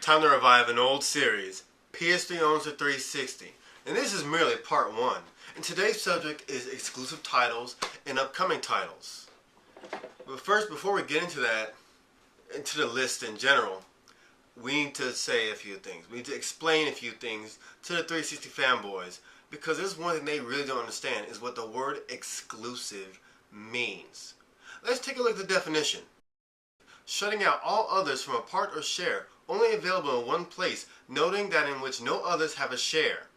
Time to revive an old series, PS3 owns the 360, and this is merely part 1. And today's subject is exclusive titles and upcoming titles. But first, before we get into that, into the list in general, we need to say a few things. We need to explain a few things to the 360 fanboys, because this is one thing they really don't understand, is what the word exclusive means. Let's take a look at the definition. Shutting out all others from a part or share, only available in one place, noting that in which no others have a share.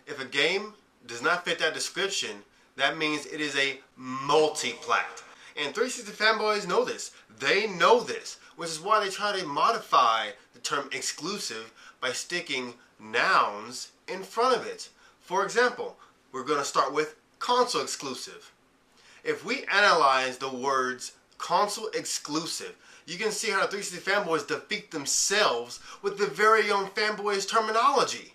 If a game does not fit that description, that means it is a multiplat. And 360 fanboys know this. They know this, which is why they try to modify the term exclusive by sticking nouns in front of it. For example, we're going to start with console exclusive. If we analyze the words console exclusive, you can see how the 360 fanboys defeat themselves with their very own fanboys terminology.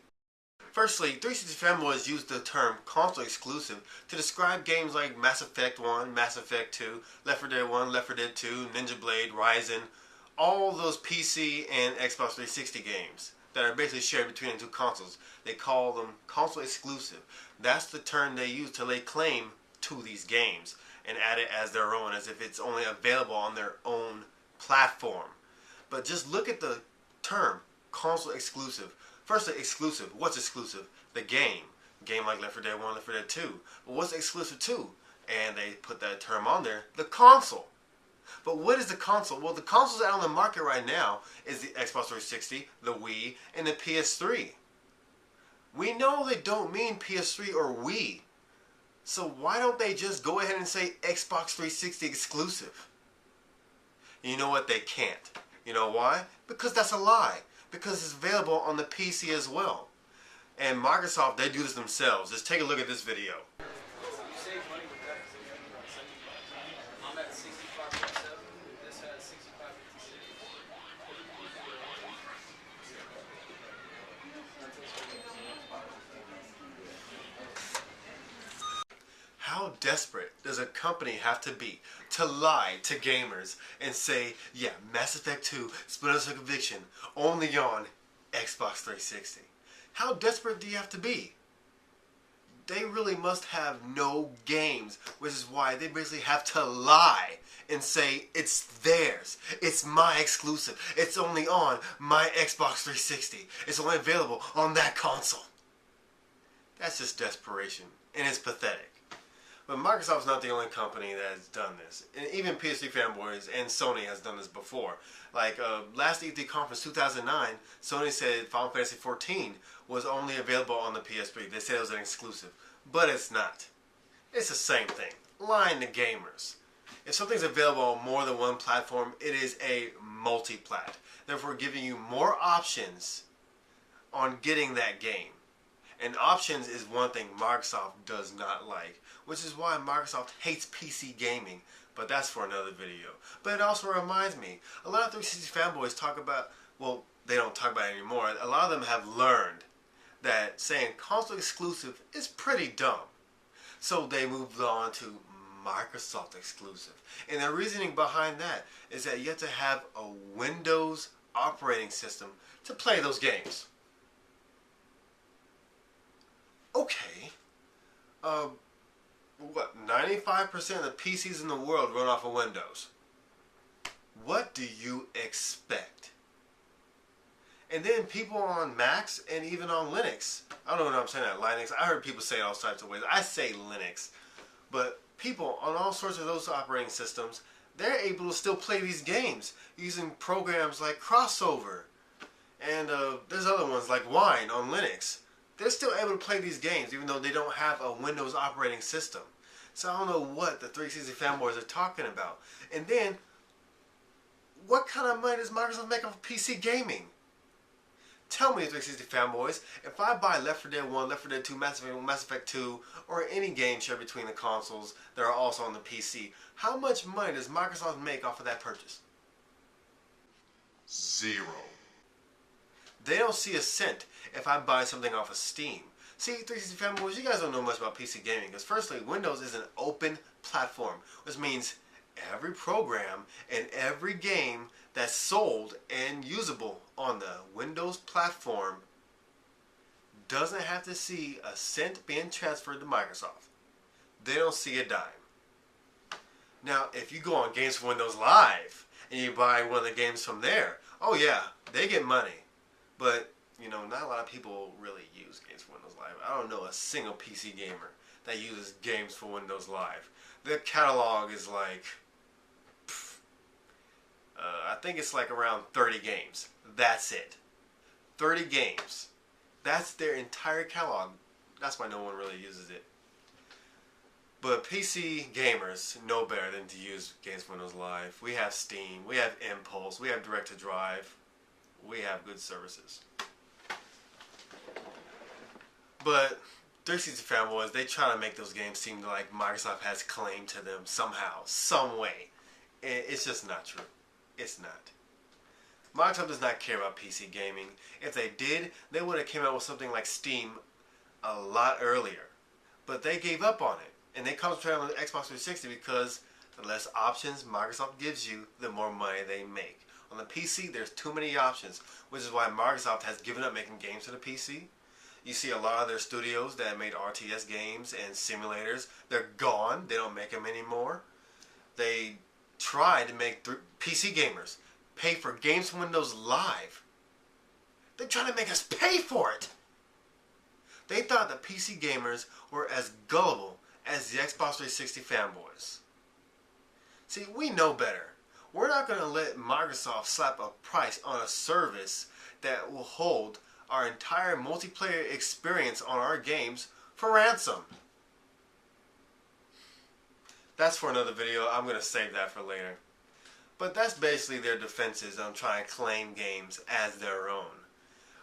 Firstly, 360 fanboys use the term console exclusive to describe games like Mass Effect 1, Mass Effect 2, Left 4 Dead 1, Left 4 Dead 2, Ninja Blade, Ryzen, all those PC and Xbox 360 games that are basically shared between the two consoles. They call them console exclusive. That's the term they use to lay claim to these games and add it as their own, as if it's only available on their own platform. But just look at the term console exclusive. Firstly, exclusive. What's exclusive? The game. Game like Left 4 Dead 1, Left 4 Dead 2. But what's exclusive to? And they put that term on there. The console. But what is the console? Well, the consoles out on the market right now is the Xbox 360, the Wii, and the PS3. We know they don't mean PS3 or Wii. So why don't they just go ahead and say Xbox 360 exclusive? You know what? They can't. You know why? Because that's a lie. Because it's available on the PC as well. And Microsoft, they do this themselves. Just take a look at this video. I'm at 65.7. This has 65.56. How desperate does a company have to be to lie to gamers and say, yeah, Mass Effect 2, Splinter Cell Conviction, only on Xbox 360? How desperate do you have to be? They really must have no games, which is why they basically have to lie and say it's theirs. It's my exclusive. It's only on my Xbox 360. It's only available on that console. That's just desperation, and it's pathetic. But Microsoft's not the only company that has done this. And even PS3 fanboys and Sony has done this before. Like last E3 conference 2009, Sony said Final Fantasy XIV was only available on the PS3. They said it was an exclusive. But it's not. It's the same thing. Lying to gamers. If something's available on more than one platform, it is a multi-plat. Therefore giving you more options on getting that game. And options is one thing Microsoft does not like, which is why Microsoft hates PC gaming, but that's for another video. But it also reminds me, a lot of 360 fanboys talk about, well, they don't talk about it anymore, a lot of them have learned that saying console exclusive is pretty dumb. So they moved on to Microsoft exclusive. And the reasoning behind that is that you have to have a Windows operating system to play those games. Okay, what, 95% of the PCs in the world run off of Windows. What do you expect? And then people on Macs and even on Linux, I don't know what I'm saying, that Linux, I heard people say it all types of ways. I say Linux, but people on all sorts of those operating systems, they're able to still play these games using programs like Crossover, and there's other ones like Wine on Linux. They're still able to play these games even though they don't have a Windows operating system. So I don't know what the 360 fanboys are talking about. And then, what kind of money does Microsoft make off of PC gaming? Tell me, 360 fanboys, if I buy Left 4 Dead 1, Left 4 Dead 2, Mass Effect 2, or any game shared between the consoles that are also on the PC, how much money does Microsoft make off of that purchase? Zero. They don't see a cent if I buy something off of Steam. See, 360 fanboys, you guys don't know much about PC gaming, because firstly, Windows is an open platform, which means every program and every game that's sold and usable on the Windows platform doesn't have to see a cent being transferred to Microsoft. They don't see a dime. Now, if you go on Games for Windows Live and you buy one of the games from there, oh yeah, they get money. But, you know, not a lot of people really use Games for Windows Live. I don't know a single PC gamer that uses Games for Windows Live. Their catalog is like, I think it's like around 30 games. That's it. 30 games. That's their entire catalog. That's why no one really uses it. But PC gamers know better than to use Games for Windows Live. We have Steam, we have Impulse, we have Direct to Drive. We have good services. But 360 fanboys, they try to make those games seem like Microsoft has claim to them somehow, some way. It's just not true. It's not. Microsoft does not care about PC gaming. If they did, they would have came out with something like Steam a lot earlier. But they gave up on it. And they concentrate on the Xbox 360 because the less options Microsoft gives you, the more money they make. On the PC, there's too many options, which is why Microsoft has given up making games for the PC. You see a lot of their studios that made RTS games and simulators, they're gone. They don't make them anymore. They tried to make PC gamers pay for Games from Windows Live. They're trying to make us pay for it. They thought that PC gamers were as gullible as the Xbox 360 fanboys. See, we know better. We're not going to let Microsoft slap a price on a service that will hold our entire multiplayer experience on our games for ransom. That's for another video. I'm going to save that for later. But that's basically their defenses on trying to claim games as their own.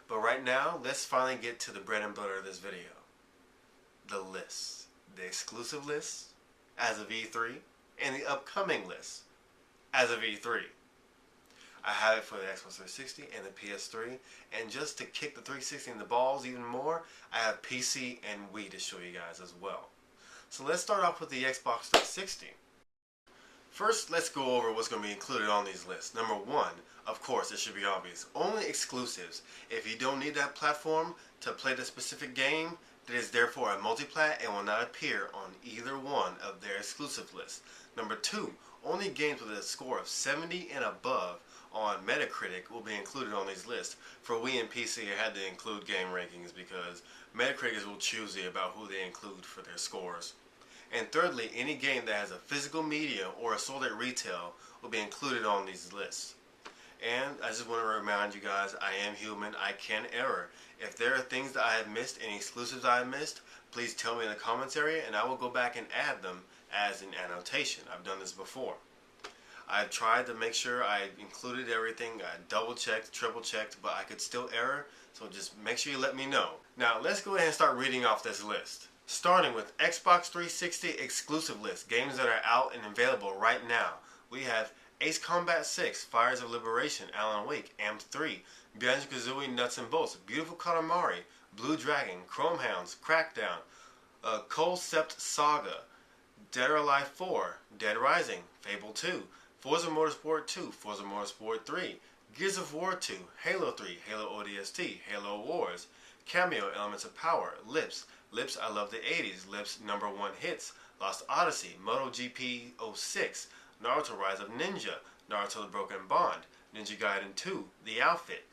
But right now, let's finally get to the bread and butter of this video. The lists. The exclusive lists as of E3 and the upcoming lists as of E3. I have it for the Xbox 360 and the PS3, and just to kick the 360 in the balls even more, I have PC and Wii to show you guys as well. So let's start off with the Xbox 360. First, let's go over what's going to be included on these lists. Number one, of course, it should be obvious, only exclusives. If you don't need that platform to play the specific game, it is therefore a multiplat and will not appear on either one of their exclusive lists. Number two, only games with a score of 70 and above on Metacritic will be included on these lists. For Wii and PC, I had to include game rankings because Metacritic is real choosy about who they include for their scores. And thirdly, any game that has a physical media or is sold at retail will be included on these lists. And I just want to remind you guys, I am human, I can error. If there are things that I have missed, any exclusives I have missed, please tell me in the comments area and I will go back and add them as an annotation. I've done this before. I've tried to make sure I included everything, I double checked, triple checked, but I could still error, so just make sure you let me know. Now let's go ahead and start reading off this list. Starting with Xbox 360 exclusive list, games that are out and available right now. We have Ace Combat 6, Fires of Liberation, Alan Wake, Amp 3, Banjo-Kazooie Nuts and Bolts, Beautiful Katamari, Blue Dragon, Chrome Hounds, Crackdown, Concept Saga, Dead or Alive 4, Dead Rising, Fable 2, Forza Motorsport 2, Forza Motorsport 3, Gears of War 2, Halo 3, Halo ODST, Halo Wars, Cameo, Elements of Power, Lips, I Love the 80s, Lips #1 Hits, Lost Odyssey, MotoGP 06, Naruto Rise of Ninja, Naruto the Broken Bond, Ninja Gaiden 2, The Outfit,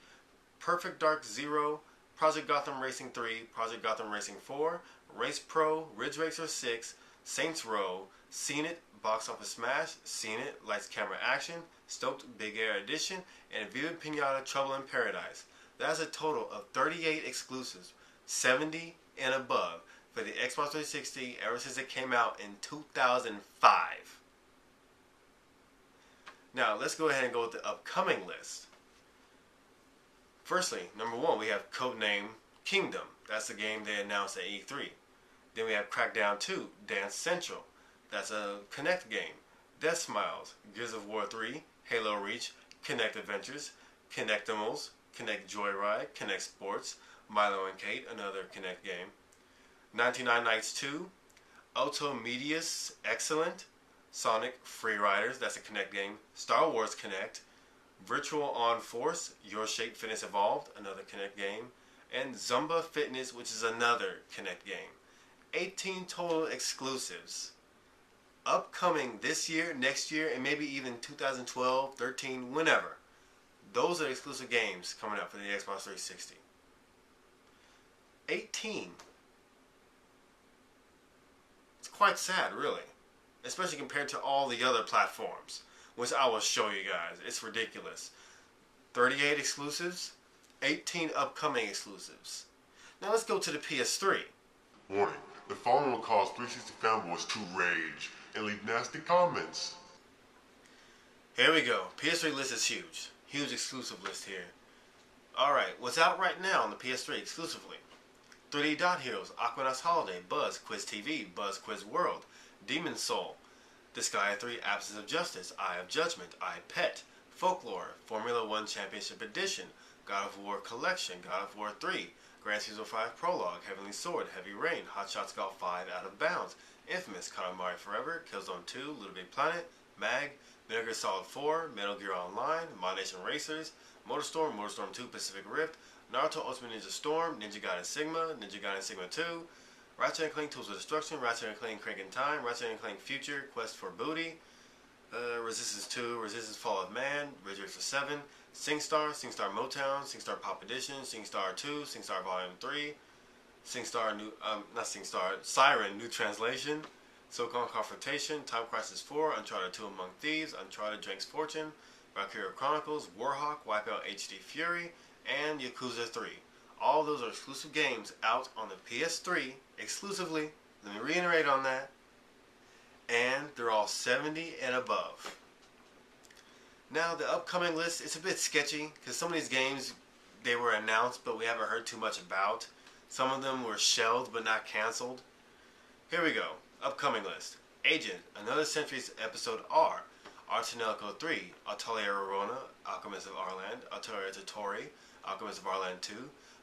Perfect Dark Zero, Project Gotham Racing 3, Project Gotham Racing 4, Race Pro, Ridge Racer 6, Saints Row, Seen It, Box Office Smash, Seen It, Lights Camera Action, Stoked Big Air Edition, and Viva Pinata Trouble in Paradise. That's a total of 38 exclusives, 70 and above, for the Xbox 360 ever since it came out in 2005. Now, let's go ahead and go with the upcoming list. Firstly, number one, we have Codename Kingdom. That's the game they announced at E3. Then we have Crackdown 2, Dance Central. That's a Kinect game. Death Smiles, Gears of War 3, Halo Reach, Kinect Adventures, Kinectimals, Kinect Joyride, Kinect Sports, Milo and Kate, another Kinect game. 99 Nights 2, Auto Medius Excellent, Sonic Free Riders, that's a Kinect game. Star Wars Kinect. Virtual On Force, Your Shape Fitness Evolved, another Kinect game. And Zumba Fitness, which is another Kinect game. 18 total exclusives. Upcoming this year, next year, and maybe even 2012, 13, whenever. Those are exclusive games coming out for the Xbox 360. 18. It's quite sad, really. Especially compared to all the other platforms, which I will show you guys. It's ridiculous. 38 exclusives, 18 upcoming exclusives. Now let's go to the PS3. Warning, the following will cause 360 fanboys to rage and leave nasty comments. Here we go. PS3 list is huge. Huge exclusive list here. Alright, what's out right now on the PS3 exclusively? 3D Dot Heroes, Aquanauts Holiday, Buzz, Quiz TV, Buzz Quiz World, Demon's Soul, Disgaea 3, Absence of Justice, Eye of Judgment, iPet, Folklore, Formula 1 Championship Edition, God of War Collection, God of War 3, Gran Turismo 5 Prologue, Heavenly Sword, Heavy Rain, Hot Shots Golf 5, Out of Bounds, Infamous, Katamari Forever, Killzone 2, Little Big Planet, Mag, Metal Gear Solid 4, Metal Gear Online, Mod Nation Racers, MotorStorm, MotorStorm 2 Pacific Rift, Naruto Ultimate Ninja Storm, Ninja Gaiden Sigma, Ninja Gaiden Sigma 2, Ratchet & Clank Tools of Destruction, Ratchet & Clank Crank in Time, Ratchet & Clank Future, Quest for Booty, Resistance 2, Resistance Fall of Man, Ridge Racer 7, SingStar, SingStar Motown, SingStar Pop Edition, SingStar 2, SingStar Volume 3, SingStar New, not SingStar, Siren New Translation, SOCON Confrontation, Time Crisis 4, Uncharted 2 Among Thieves, Uncharted Drake's Fortune, Valkyria Chronicles, Warhawk, Wipeout HD Fury, and Yakuza 3. All those are exclusive games out on the PS3 exclusively. Let me reiterate on that. And they're all 70 and above. Now the upcoming list, it's a bit sketchy because some of these games, they were announced but we haven't heard too much about. Some of them were shelved but not cancelled. Here we go. Upcoming list. Agent, Another Century's Episode R, Artanelico 3, Atelier Arona, Alchemist of Arland, Atelier Totori, Alchemist of Arland 2,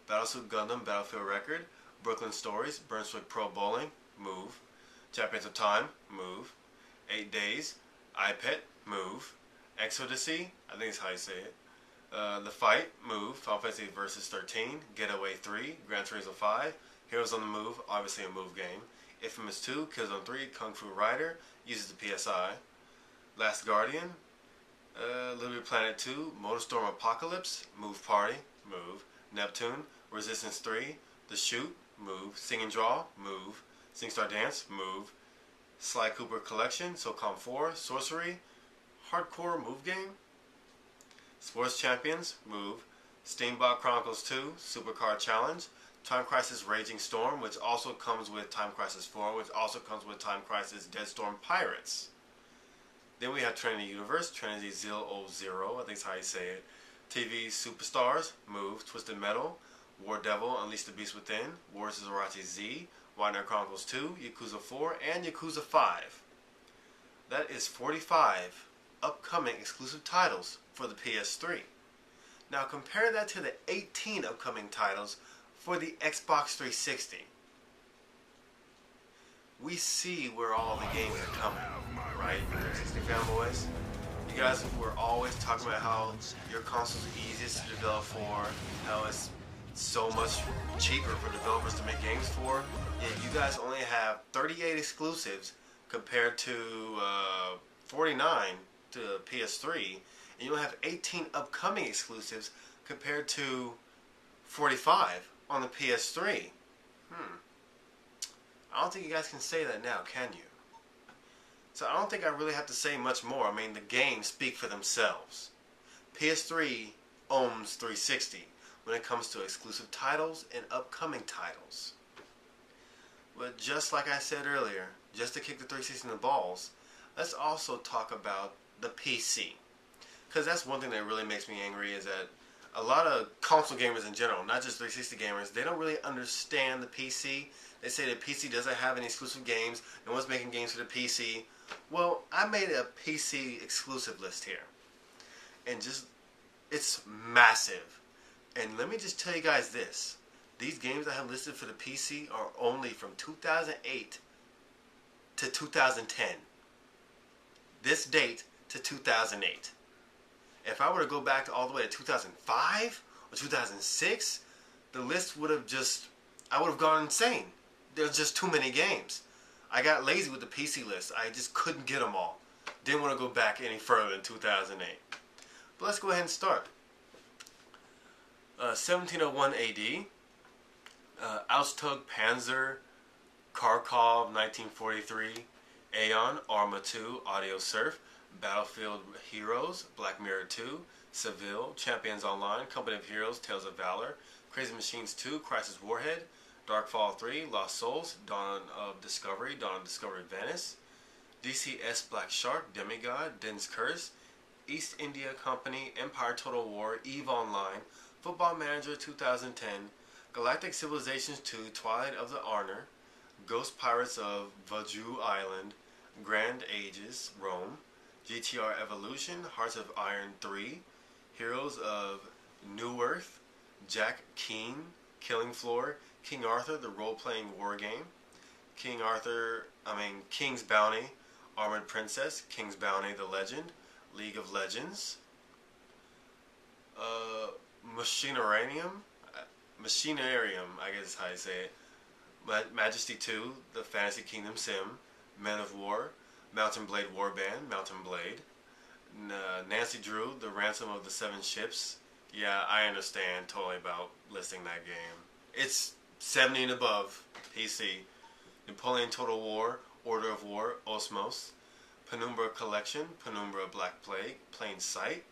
Battlesuit Gundam Battlefield Record, Brooklyn Stories, Brunswick Pro Bowling, Move, Champions of Time, Move, 8 Days, iPet, Move, Exodyssey, I think that's how you say it, The Fight, Move, Final Fantasy Versus 13, Getaway 3, Gran Turismo 5, Heroes on the Move, obviously a Move game, Infamous 2, Killzone 3, Kung Fu Rider, uses the PSI, Last Guardian, Little Big Planet 2, MotorStorm Apocalypse, Move Party, Move, Neptune, Resistance 3, The Shoot, Move, Sing and Draw, Move, SingStar Dance, Move, Sly Cooper Collection, SOCOM 4, Sorcery, Hardcore Move Game, Sports Champions, Move, Steambot Chronicles 2, Supercar Challenge, Time Crisis Raging Storm, which also comes with Time Crisis 4, which also comes with Time Crisis Dead Storm Pirates. Then we have Trinity Universe, Trinity Zero, I think that's how you say it. TV Superstars, Move, Twisted Metal, War Devil, Unleash the Beast Within, Wars of Zerachi Z, Wagner Chronicles 2, Yakuza 4, and Yakuza 5. That is 45 upcoming exclusive titles for the PS3. Now compare that to the 18 upcoming titles for the Xbox 360. We see where all the games are coming, right? 360 fanboys. You guys were always talking about how your console is the easiest to develop for, how it's so much cheaper for developers to make games for. Yet you guys only have 38 exclusives compared to 49 to PS3, and you'll have 18 upcoming exclusives compared to 45 on the PS3. I don't think you guys can say that now, can you? So I don't think I really have to say much more. I mean, the games speak for themselves. PS3 owns 360 when it comes to exclusive titles and upcoming titles. But just like I said earlier, just to kick the 360 in the balls, let's also talk about the PC. Because that's one thing that really makes me angry, is that a lot of console gamers in general, not just 360 gamers, they don't really understand the PC. They say the PC doesn't have any exclusive games. No one's making games for the PC. Well, I made a PC exclusive list here. And just, it's massive. And let me just tell you guys this. These games I have listed for the PC are only from 2008 to 2010. this date to 2008. If I were to go back all the way to 2005 or 2006, the list would have I would have gone insane. There's just too many games. I got lazy with the PC list. I just couldn't get them all. Didn't want to go back any further than 2008. But let's go ahead and start. 1701 AD. Ausdruck Panzer, Kharkov 1943, Aeon, Arma 2, Audio Surf, Battlefield Heroes, Black Mirror 2, Seville, Champions Online, Company of Heroes, Tales of Valor, Crazy Machines 2, Crisis Warhead, Darkfall 3, Lost Souls, Dawn of Discovery Venice, DCS Black Shark, Demigod, Din's Curse, East India Company, Empire Total War, EVE Online, Football Manager 2010, Galactic Civilizations 2, Twilight of the Honor, Ghost Pirates of Vaju Island, Grand Ages, Rome, GTR Evolution, Hearts of Iron 3, Heroes of New Earth, Jack Keen, Killing Floor, King Arthur, the role-playing war game, King's Bounty, Armored Princess, King's Bounty, the Legend, League of Legends, Machinarium, I guess is how you say it, Majesty 2, the Fantasy Kingdom Sim, Men of War, Mountain Blade Warband, Mountain Blade, Nancy Drew, The Ransom of the Seven Ships. Yeah, I understand totally about listing that game. It's 70 and above, PC. Napoleon Total War, Order of War, Osmos, Penumbra Collection, Penumbra Black Plague, Plain Sight,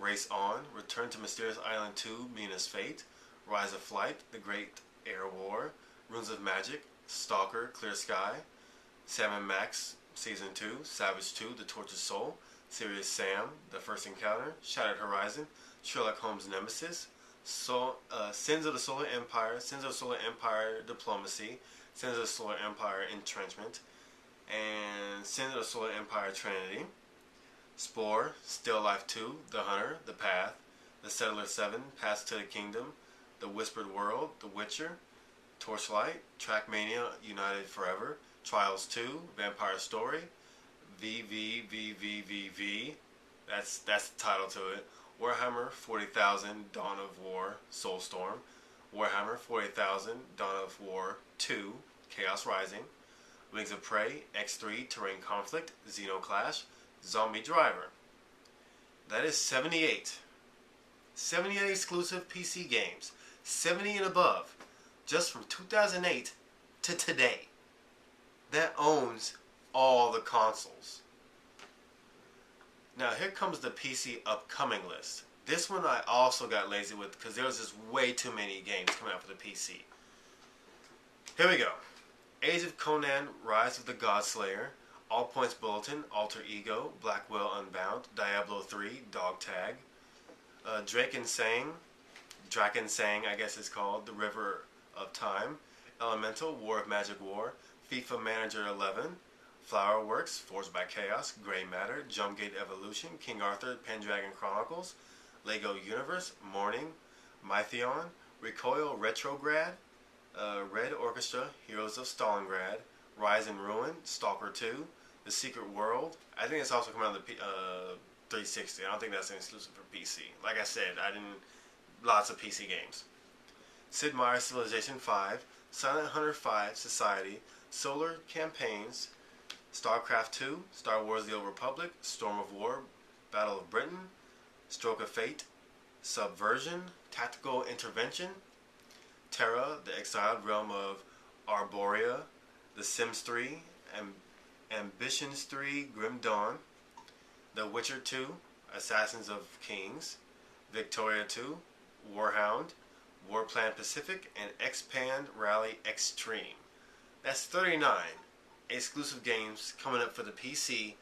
Race On, Return to Mysterious Island 2, Mina's Fate, Rise of Flight, The Great Air War, Runes of Magic, Stalker, Clear Sky, Sam & Max, Season 2, Savage 2, The Tortured Soul, Serious Sam, The First Encounter, Shattered Horizon, Sherlock Holmes Nemesis, Sins of the Solar Empire, Sins of the Solar Empire Diplomacy, Sins of the Solar Empire Entrenchment, and Sins of the Solar Empire Trinity, Spore, Still Life 2, The Hunter, The Path, The Settler 7, Path to the Kingdom, The Whispered World, The Witcher, Torchlight, Trackmania United Forever, Trials 2, Vampire Story, VVVVVV, that's the title to it, Warhammer 40,000 Dawn of War, Soulstorm, Warhammer 40,000 Dawn of War 2, Chaos Rising, Wings of Prey, X3, Terrain Conflict, Xenoclash, Zombie Driver. That is 78. 78 exclusive PC games. 70 and above. Just from 2008 to today. That owns all the consoles. Now here comes the PC upcoming list. This one I also got lazy with because there was just way too many games coming out for the PC. Here we go. Age of Conan, Rise of the Godslayer, All Points Bulletin, Alter Ego, Blackwell Unbound, Diablo 3, Dog Tag, Drakensang, I guess it's called, The River of Time, Elemental, War of Magic War, FIFA Manager 11, Flowerworks, Forged by Chaos, Grey Matter, Jumpgate Evolution, King Arthur, Pendragon Chronicles, Lego Universe, Morning, Mythion, Recoil Retrograd, Red Orchestra, Heroes of Stalingrad, Rise and Ruin, Stalker 2, The Secret World. I think it's also coming out on the 360. I don't think that's an exclusive for PC. Like I said, lots of PC games. Sid Meier's Civilization 5, Silent Hunter 5, Society, Solar Campaigns, StarCraft 2, Star Wars The Old Republic, Storm of War, Battle of Britain, Stroke of Fate, Subversion, Tactical Intervention, Terra, The Exiled Realm of Arborea, The Sims 3, Ambitions 3, Grim Dawn, The Witcher 2, Assassins of Kings, Victoria 2, Warhound, Warplan Pacific, and Expand Rally Extreme. That's 39 exclusive games coming up for the PC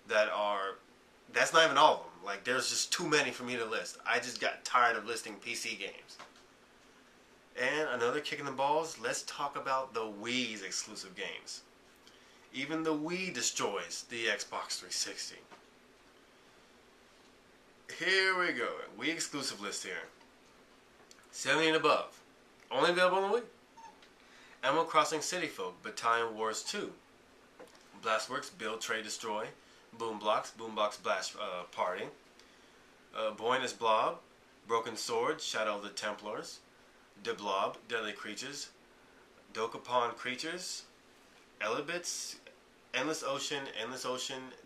that's not even all of them. Like, there's just too many for me to list. I just got tired of listing PC games. And another kick in the balls, let's talk about the Wii's exclusive games. Even the Wii destroys the Xbox 360. Here we go. Wii exclusive list here. 70 and above. Only available on the Wii. Animal Crossing City Folk, Battalion Wars 2. Blastworks Build, Trade, Destroy. Boombox Blast Party, Buenos Blob, Broken Sword, Shadow of the Templars, De Blob, Deadly Creatures, Dokapon Creatures, Elibits, Endless Ocean,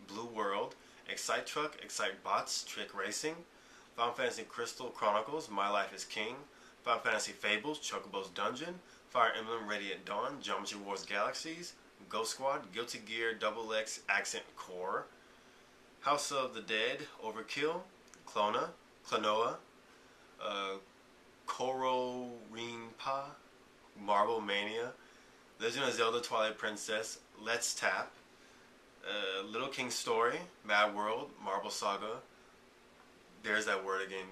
Blue World, Excite Truck, Excite Bots, Trick Racing, Final Fantasy Crystal Chronicles, My Life is King, Final Fantasy Fables, Chocobo's Dungeon, Fire Emblem Radiant Dawn, Geometry Wars Galaxies, Ghost Squad, Guilty Gear XX Accent Core, House of the Dead, Overkill, Klonoa, Kororinpa, Marble Mania, Legend of Zelda Twilight Princess, Let's Tap, Little King Story, Mad World, Marble Saga, there's that word again,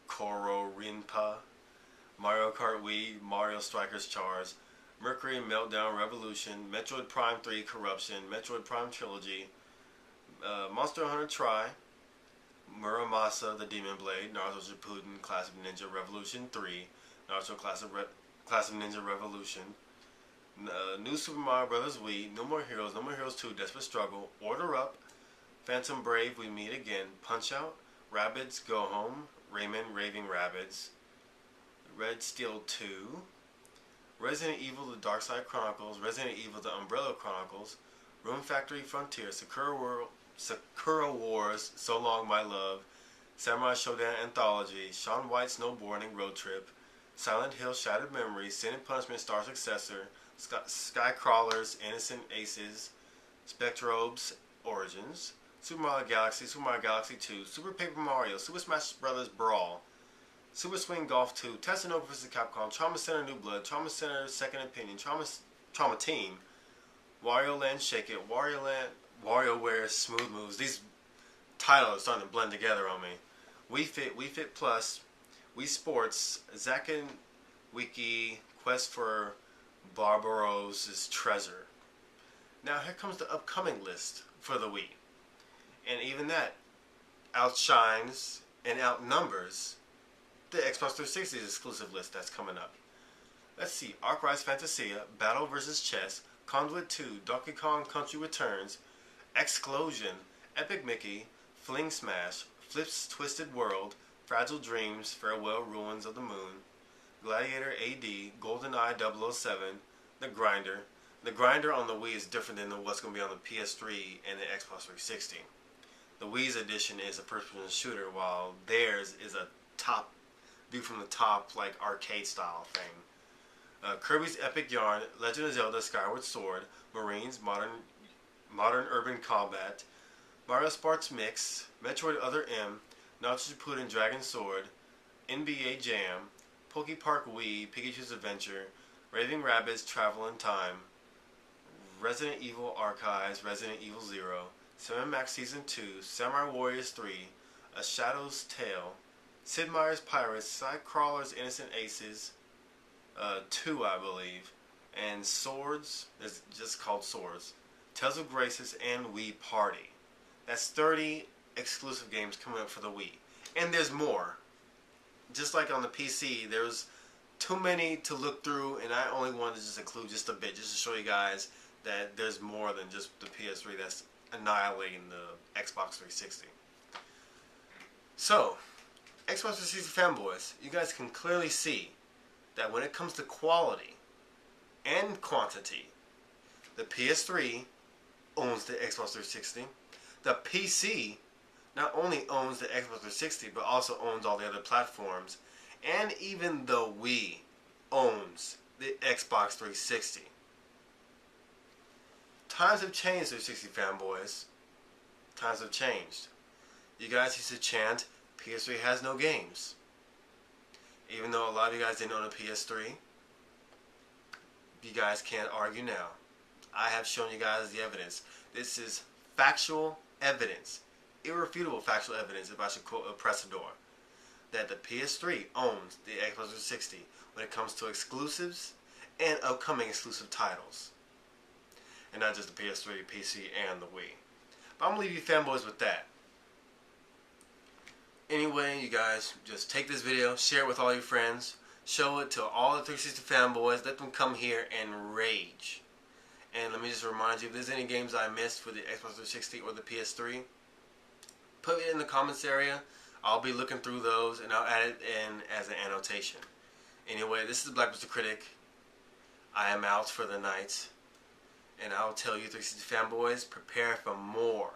Kororinpa, Mario Kart Wii, Mario Strikers Charge, Mercury Meltdown Revolution, Metroid Prime 3 Corruption, Metroid Prime Trilogy, Monster Hunter Tri, Muramasa the Demon Blade, Naruto Shippuden Classic Ninja Revolution 3, Naruto Classic Ninja Revolution, New Super Mario Bros. Wii, No More Heroes, No More Heroes 2, Desperate Struggle, Order Up, Phantom Brave, We Meet Again, Punch Out, Rabbids Go Home, Rayman Raving Rabbids, Red Steel 2, Resident Evil The Dark Side Chronicles, Resident Evil The Umbrella Chronicles, Room Factory Frontier, Sakura Wars, So Long My Love, Samurai Shodown Anthology, Shaun White Snowboarding Road Trip, Silent Hill Shattered Memories, Sin and Punishment Star Successor, Skycrawlers Innocent Aces, Spectrobes Origins, Super Mario Galaxy 2, Super Paper Mario, Super Smash Bros. Brawl, Super Swing Golf 2, Tetsunoko vs. Capcom, Trauma Center New Blood, Trauma Center Second Opinion, Trauma Team, Wario Land Shake It, WarioWare Smooth Moves. These titles are starting to blend together on me. Wii Fit Plus, Wii Sports, Zakin Wiki, Quest for Barbarossa's Treasure. Now here comes the upcoming list for the Wii. And even that outshines and outnumbers the Xbox 360's exclusive list that's coming up. Let's see, Arc Rise Fantasia, Battle vs. Chess, Conduit 2, Donkey Kong Country Returns, Explosion, Epic Mickey, Fling Smash, Flips Twisted World, Fragile Dreams, Farewell Ruins of the Moon, Gladiator AD, GoldenEye 007, The Grinder. The Grinder on the Wii is different than what's going to be on the PS3 and the Xbox 360. The Wii's edition is a first-person shooter, while theirs is a top, view from the top, like arcade style thing. Kirby's Epic Yarn, Legend of Zelda Skyward Sword, Marines, Modern Urban Combat, Mario Sparks Mix, Metroid Other M, Naruto Shippuden Dragon Sword, NBA Jam, Poke Park Wii, Pikachu's Adventure, Raving Rabbids Travel in Time, Resident Evil Archives, Resident Evil 0, Sam & Max Season 2, Samurai Warriors 3, A Shadow's Tale, Sid Meier's Pirates, Sidecrawlers Innocent Aces, 2 I believe, and Swords, it's just called Swords, Tales of Graces, and Wii Party. That's 30 exclusive games coming up for the Wii. And there's more. Just like on the PC, there's too many to look through, and I only wanted to just include just a bit, just to show you guys that there's more than just the PS3 that's annihilating the Xbox 360. So, Xbox 360 fanboys, you guys can clearly see that when it comes to quality and quantity, the PS3 owns the Xbox 360. The PC not only owns the Xbox 360, but also owns all the other platforms. And even the Wii owns the Xbox 360. Times have changed, 360 fanboys. Times have changed. You guys used to chant, PS3 has no games. Even though a lot of you guys didn't own a PS3, you guys can't argue now. I have shown you guys the evidence. This is factual evidence. Irrefutable factual evidence, if I should quote a Pressador, that the PS3 owns the Xbox 360 when it comes to exclusives and upcoming exclusive titles. And not just the PS3, PC, and the Wii. But I'm going to leave you fanboys with that. Anyway, you guys, just take this video, share it with all your friends, show it to all the 360 fanboys, let them come here and rage. And let me just remind you, if there's any games I missed for the Xbox 360 or the PS3, put it in the comments area. I'll be looking through those and I'll add it in as an annotation. Anyway, this is BLACKbusterCritic. I am out for the night. And I'll tell you 360 fanboys, prepare for more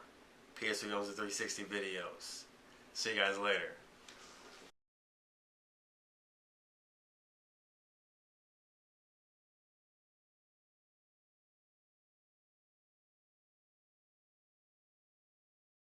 PS3 OWNS and 360 videos. See you guys later.